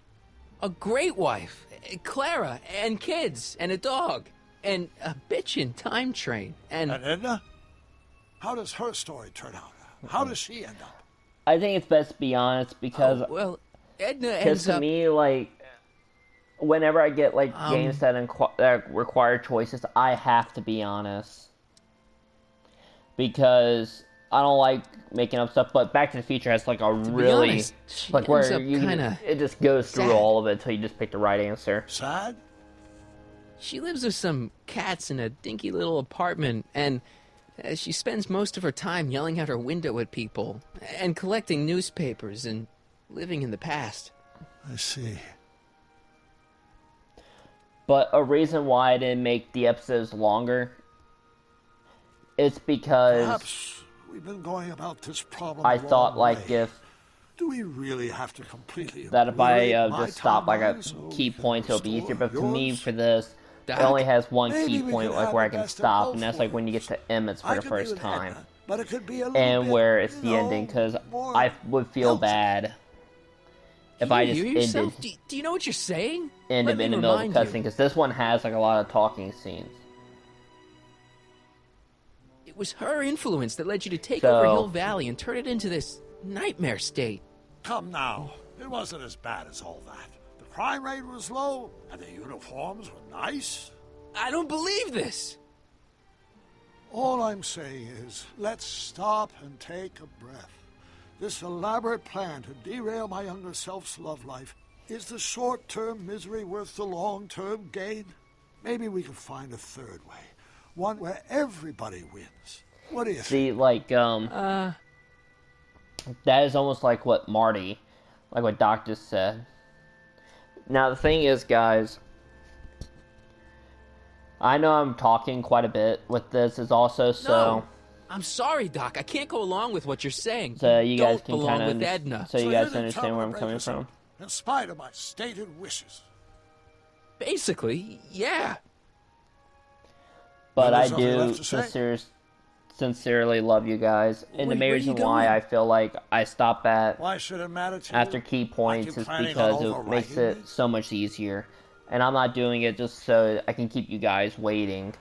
A great wife, Clara, and kids, and a dog, and a bitchin' time train, and... And Edna? How does her story turn out? How does she end up? I think it's best to be honest because well, Edna because ends to up... me, like, whenever I get like games that require choices, I have to be honest because I don't like making up stuff. But Back to the Future has like a really honest, she like ends where up you kinda it just goes through sad. all of it until you just pick the right answer. Sad? She lives with some cats in a dinky little apartment, and she spends most of her time yelling out her window at people, and collecting newspapers, and living in the past. I see. But a reason why I didn't make the episodes longer, it's because Perhaps we've been going about this problem I the thought wrong like way. if Do we really have to completely that if I obliterate my just stop like at timeline so key we can points, it'll be restore easier. But for me, yours? for this, Doc, it only has one maybe key we point could like have where I the can best of stop, both and that's like when you get to Emmets for I the could be first with time, Edna, but it could be a little and bit, where it's you the know, ending, because more I would feel healthy. bad if Do I you just hear ended yourself? Do you know what you're saying? in Let the me middle of remind cussing, you. because this one has like a lot of talking scenes. It was her influence that led you to take So- over Hill Valley and turn it into this nightmare state. Come now, it wasn't as bad as all that. The crime rate was low, and the uniforms were nice. I don't believe this! All I'm saying is, let's stop and take a breath. This elaborate plan to derail my younger self's love life, is the short-term misery worth the long-term gain? Maybe we could find a third way. One where everybody wins. What do you think? See, like, that is almost like what Marty, like what Doc just said. Now, the thing is, guys, I know I'm talking quite a bit with this, is also so... No. I'm sorry, Doc. I can't go along with what you're saying. So you guys don't can belong kind of... with Edna. So you you're guys determined understand where I'm to coming break us up, from? in spite of my stated wishes. Basically, yeah. But Well, I there's nothing do left to say. sincerely love you guys. And the main Where are you reason why going? I feel like I stop at Why should it matter to after you? key Aren't points you is planning because on it makes overwriting it so much easier. And I'm not doing it just so I can keep you guys waiting.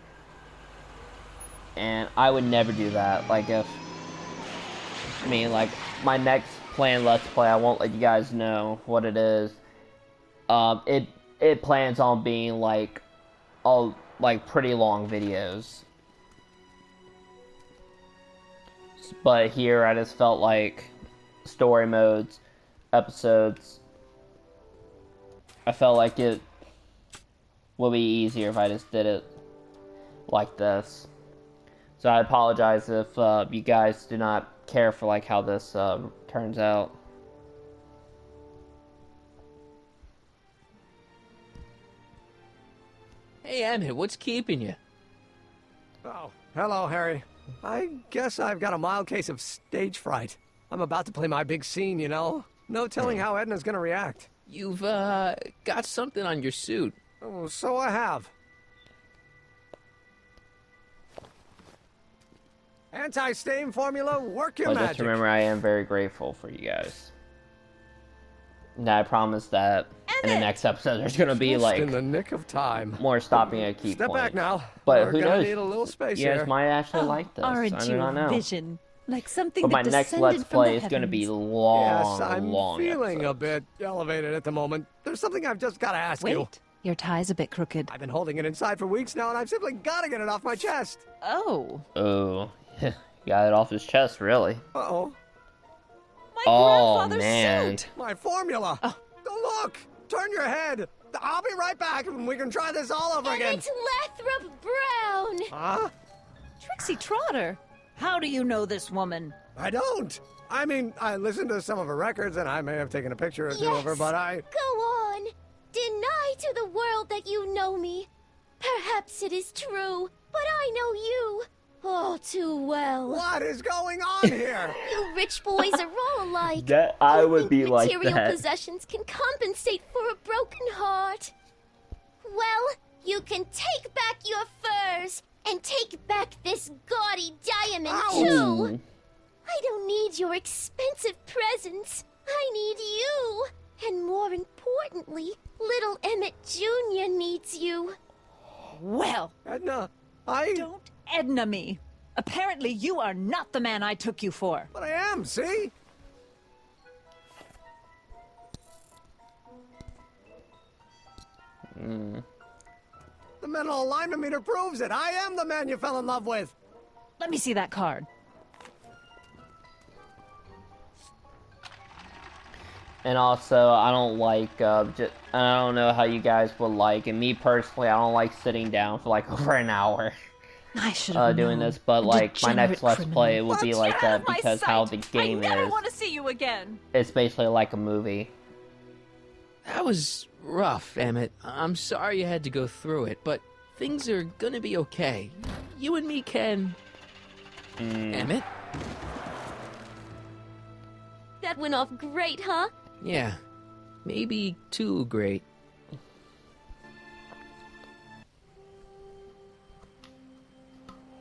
And I would never do that. Like if... I mean, like, my next planned Let's Play, I won't let you guys know what it is. It plans on being, like, all, like, pretty long videos. But here, I just felt like story modes, episodes, I felt like it would be easier if I just did it like this. So I apologize if you guys do not care for like how this turns out. Hey, Emmett, what's keeping you? Oh, hello, Harry. I guess I've got a mild case of stage fright. I'm about to play my big scene, you know? No telling how Edna's gonna react. You've, got something on your suit. Oh, so I have. Anti-stain formula, work your But magic. just remember, I am very grateful for you guys. And I promise that in the next episode, there's gonna be Just like in the nick of time. more stopping at key Step points. back now. But We're who gonna knows? need a little space You guys here. might actually like this. Aren't I do you not a know. vision? Like something But my that next descended Let's from Play the is gonna be heavens. long, Yes, I'm long feeling a episodes. bit elevated at the moment. There's something I've just got to ask you. Wait, your tie's a bit crooked. I've been holding it inside for weeks now, and I've simply got to get it off my chest. Oh. Oh, got it off his chest, really. Uh-oh. My Oh, grandfather's man. suit! My formula. Go look. Turn your head. I'll be right back, and we can try this all over again. Emmett Lathrop Brown! Huh? Trixie Trotter! How do you know this woman? I don't. I mean, I listened to some of her records, and I may have taken a picture or two of her, but I... Go on. Deny to the world that you know me. Perhaps it is true, but I know you. Oh, too well. What is going on here? You rich boys are all alike. That I You would think be like material that. possessions can compensate for a broken heart. Well, you can take back your furs and take back this gaudy diamond too. Ooh. I don't need your expensive presents. I need you. And more importantly, little Emmett Jr. needs you. Well, Edna, don't Edna me. Apparently you are not the man I took you for. But I am, see? The mental alignment meter proves it. I am the man you fell in love with. Let me see that card. And also, I don't like, I don't know how you guys would like, and me personally, I don't like sitting down for like over an hour I should have doing known. this, but A like, my next degenerate Let's criminal. Play, it would be Get like out that of my because how the sight. game I never is. want to see you again. It's basically like a movie. That was rough, Emmett. I'm sorry you had to go through it, but things are gonna be okay. You and me can... Emmett? That went off great, huh? Yeah. Maybe too great.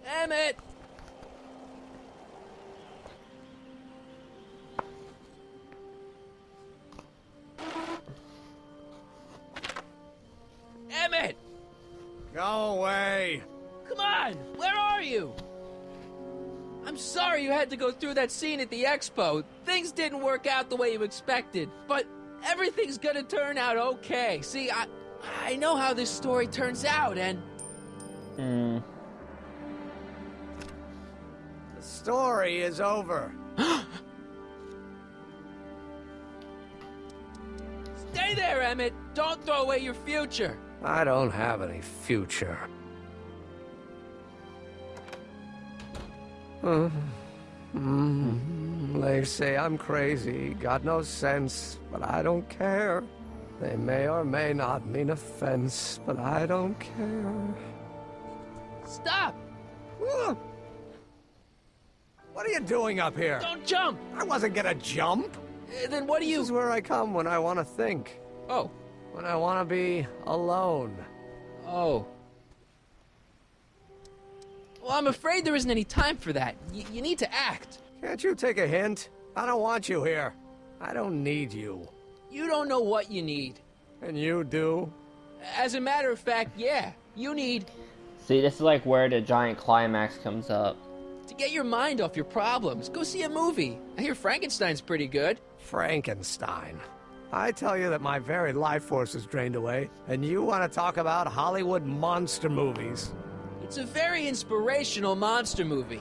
Emmett! Emmett! Go away. Come on! Where are you? I'm sorry you had to go through that scene at the expo. Things didn't work out the way you expected, but everything's gonna turn out okay. See, I know how this story turns out, and... The story is over. Stay there, Emmett! Don't throw away your future! I don't have any future. They say I'm crazy, got no sense, but I don't care. They may or may not mean offense, but I don't care. Stop! What are you doing up here? Don't jump! I wasn't gonna jump. Then what do This you... is where I come when I want to think. Oh. When I want to be alone. Oh. Well, I'm afraid there isn't any time for that. You need to act. Can't you take a hint? I don't want you here. I don't need you. You don't know what you need. And you do? As a matter of fact, yeah. You need See, this is like where the giant climax comes up. to get your mind off your problems. Go see a movie. I hear Frankenstein's pretty good. Frankenstein. I tell you that my very life force is drained away, and you want to talk about Hollywood monster movies. It's a very inspirational monster movie.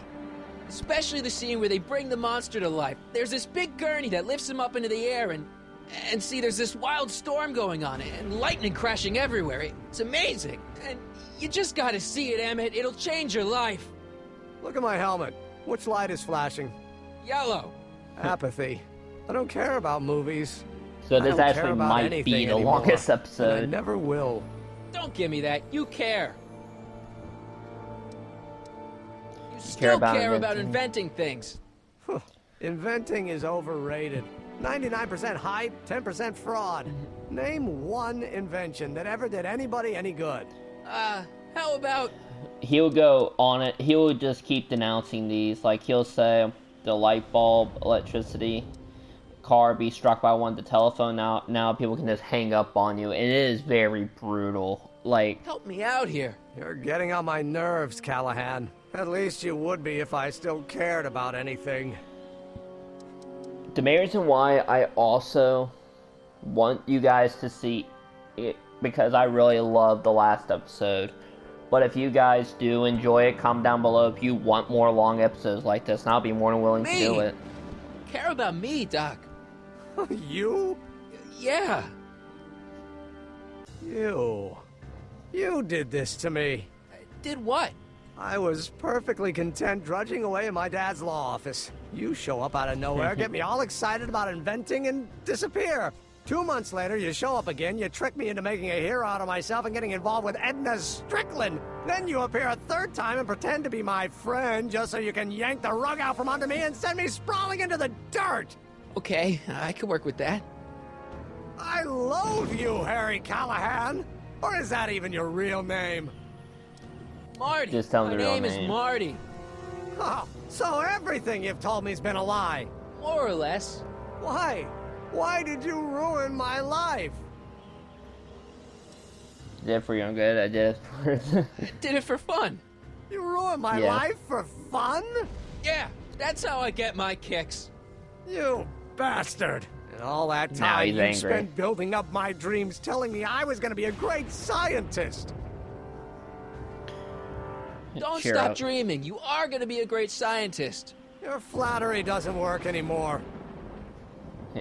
Especially the scene where they bring the monster to life. There's this big gurney that lifts him up into the air, and see, there's this wild storm going on, and lightning crashing everywhere. It's amazing. And you just gotta see it, Emmett. It'll change your life. Look at my helmet. Which light is flashing? Yellow. Apathy. I don't care about movies. So I this don't care actually about might anything be the anymore, longest and I episode. never will. Don't give me that. You care. You care still about care about inventing. inventing things. Inventing is overrated. 99% hype, 10% fraud. Name one invention that ever did anybody any good. How about he'll go on it. He'll just keep denouncing these. Like, he'll say the light bulb, electricity, car be struck by one, the telephone. Now people can just hang up on you, and it is very brutal. Like, Help me out here. You're getting on my nerves, Callahan. At least you would be if I still cared about anything. the main reason why I also want you guys to see it, because I really love the last episode. But if you guys do enjoy it, comment down below if you want more long episodes like this, and I'll be more than willing to do it. Care about me, Doc. You? Yeah. You did this to me. Did what? I was perfectly content drudging away in my dad's law office. You show up out of nowhere, get me all excited about inventing, and disappear. 2 months later, you show up again, you trick me into making a hero out of myself and getting involved with Edna Strickland. Then you appear a third time and pretend to be my friend just so you can yank the rug out from under me and send me sprawling into the dirt. Okay, I could work with that. I loathe you, Harry Callahan. Or is that even your real name? Marty. Just tell My the real name is name. Marty. Oh, so everything you've told me's been a lie. More or less. Why? Why did you ruin my life? Did it for your own good. I did it for Did it for fun. You ruined my Yeah. life for fun? Yeah, that's how I get my kicks. You bastard. And all that Now time he's you angry. spent building up my dreams, telling me I was going to be a great scientist. Don't Cheer stop up. dreaming. You are going to be a great scientist. Your flattery doesn't work anymore.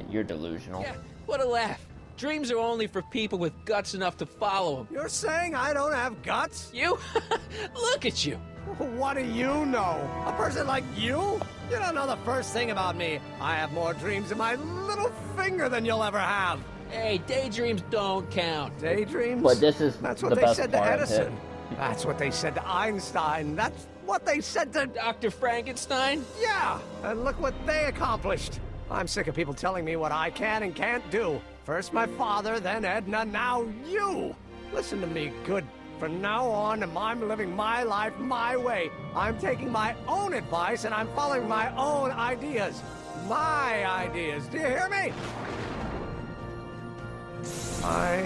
You're delusional. Yeah, what a laugh. Dreams are only for people with guts enough to follow them. You're saying I don't have guts? You? Look at you. What do you know? A person like you? You don't know the first thing about me. I have more dreams in my little finger than you'll ever have. Hey, daydreams don't count. Daydreams? But this is That's the what they best said to part of it. Edison. That's what they said to Einstein. That's what they said to... Dr. Frankenstein? Yeah! And look what they accomplished. I'm sick of people telling me what I can and can't do. First my father, then Edna, now you! Listen to me, good. From now on, I'm living my life my way. I'm taking my own advice and I'm following my own ideas. My ideas. Do you hear me? My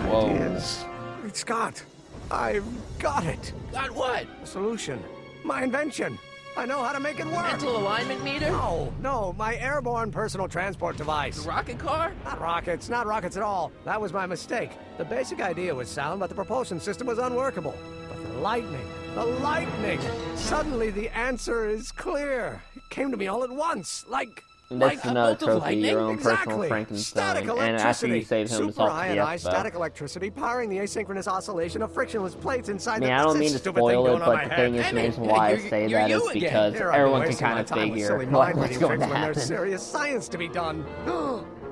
Whoa. ideas. Great Scott. I've got it. Got what? A solution. My invention. I know how to make it work. Mental alignment meter? No, my airborne personal transport device. The rocket car? Not rockets at all. That was my mistake. The basic idea was sound, but the propulsion system was unworkable. But the lightning! Suddenly the answer is clear. It came to me all at once, like That's a another bolt of trophy, lightning? your own personal exactly. Frankenstein. Static And after electricity. you save him, it's Super off to the ionized expo. static electricity powering the asynchronous oscillation of frictionless plates inside I mean, the I don't mean to stupid thing spoil it, going on but my the head. thing is, the Emmett, reason why I you're- say you're that you is again. because Here I've been everyone can wasting kind my of time with figure silly what, mind what's reading going to tricks when happen. there's serious science to be done.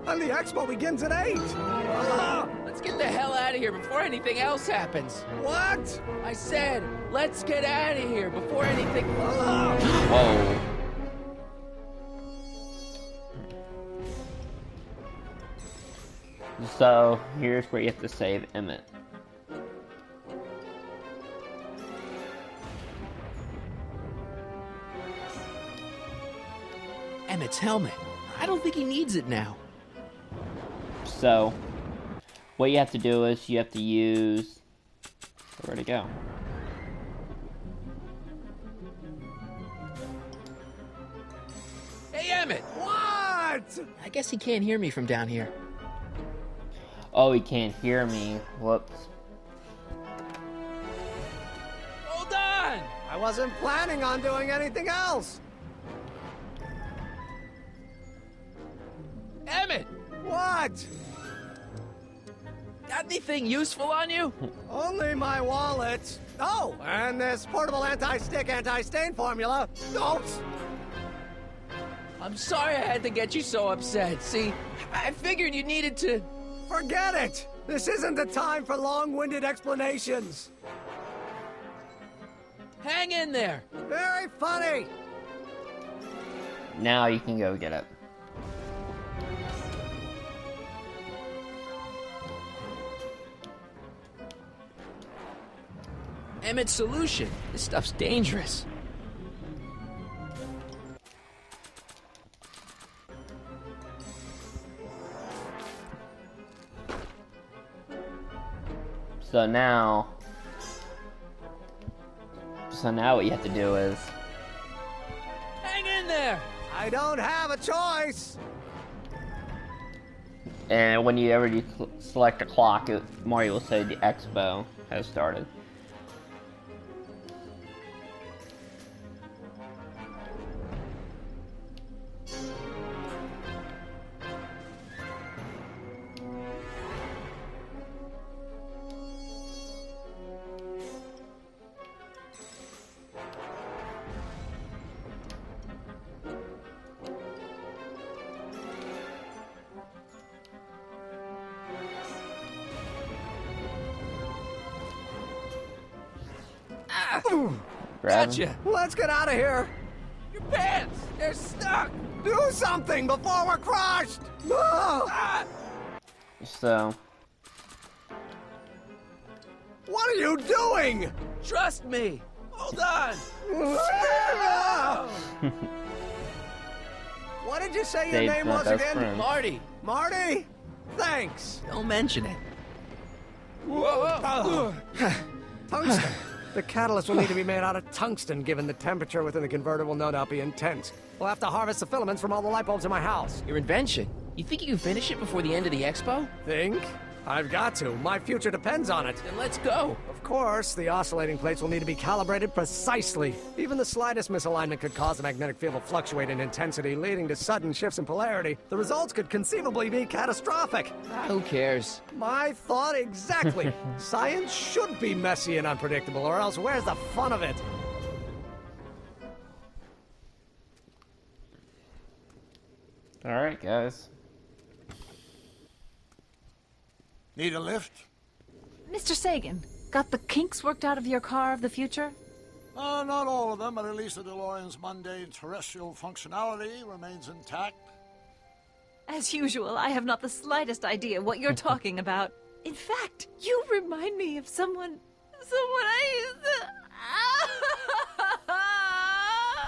And the expo begins at 8. Ah, Let's get the hell out of here before anything else happens. what? I said, let's get out of here before anything... Whoa. So, here's where you have to save Emmett. Emmett's helmet. I don't think he needs it now. So, what you have to do is you have to use... Where'd it go? Hey, Emmett! What? I guess he can't hear me from down here. Oh, he can't hear me. Whoops. Hold on! I wasn't planning on doing anything else. Emmett! What? Got anything useful on you? Only my wallet. Oh, and this portable anti-stick, anti-stain formula. Oops. I'm sorry I had to get you so upset. See, I figured you needed to... Forget it. This isn't the time for long-winded explanations. Hang in there. Very funny. Now you can go get it. Emmett's solution. This stuff's dangerous. So now what you have to do is... Hang in there! I don't have a choice! And whenever you select a clock, Mario will say the expo has started. Grab him. Gotcha! Let's get out of here! Your pants! They're stuck! Do something before we're crushed! Ah! So, What are you doing? Trust me! Hold on! What did you say your Dave's name my was best again? friend. Marty! Marty? Thanks. Don't mention it. Tungsten. The catalyst will need to be made out of tungsten, given the temperature within the converter will no doubt be intense. We'll have to harvest the filaments from all the light bulbs in my house. Your invention. You think you can finish it before the end of the expo? Think? I've got to. My future depends on it. Then let's go. Of course, the oscillating plates will need to be calibrated precisely. Even the slightest misalignment could cause the magnetic field to fluctuate in intensity, leading to sudden shifts in polarity. The results could conceivably be catastrophic. Who cares? My thought exactly. Science should be messy and unpredictable, or else where's the fun of it? alright guys. Need a lift? Mr. Sagan, got the kinks worked out of your car of the future? Not all of them, but at least the DeLorean's mundane terrestrial functionality remains intact. As usual, I have not the slightest idea what you're talking about. In fact, you remind me of someone I used to...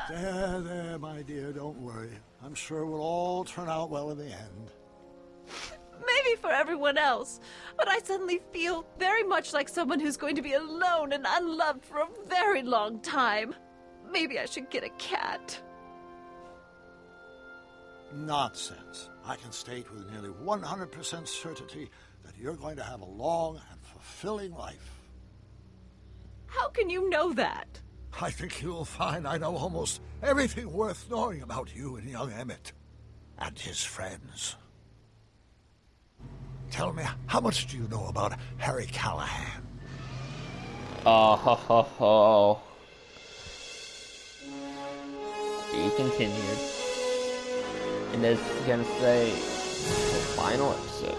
There, my dear, don't worry. I'm sure we'll all turn out well in the end. Maybe for everyone else, but I suddenly feel very much like someone who's going to be alone and unloved for a very long time. Maybe I should get a cat. Nonsense. I can state with nearly 100% certainty that you're going to have a long and fulfilling life. How can you know that? I think you'll find I know almost everything worth knowing about you and young Emmett. And his friends. Tell me, how much do you know about Harry Callahan? Oh, ho, ho, ho. He continued. And this is gonna say the final episode.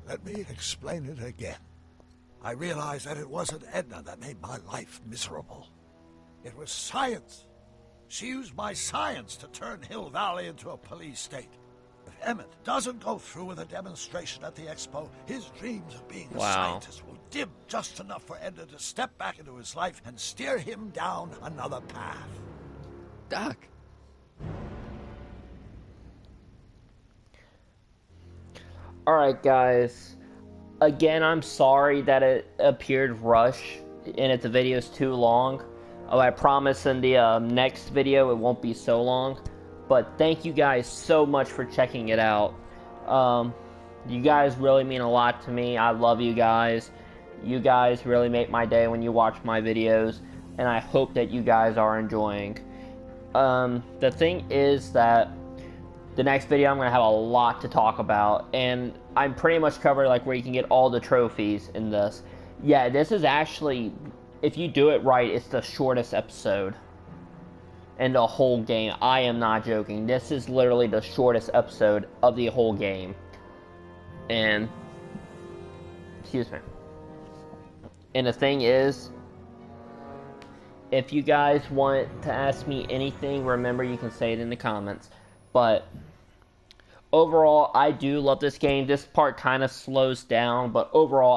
Let me explain it again. I realized that it wasn't Edna that made my life miserable. It was science. She used my science to turn Hill Valley into a police state. If Emmett doesn't go through with a demonstration at the expo, his dreams of being a scientist will dim just enough for Edna to step back into his life and steer him down another path. Doc. Alright guys, again I'm sorry that it appeared rushed and if the video's too long. I promise in the next video it won't be so long. But thank you guys so much for checking it out. You guys really mean a lot to me. I love you guys. You guys really make my day when you watch my videos. And I hope that you guys are enjoying. The thing is that the next video I'm going to have a lot to talk about. And I'm pretty much covered like where you can get all the trophies in this. Yeah, this is actually, if you do it right, it's the shortest episode in the whole game. I am not joking. This is literally the shortest episode of the whole game. And, excuse me. And the thing is, if you guys want to ask me anything, remember you can say it in the comments. but overall, I do love this game. This part kind of slows down, but overall,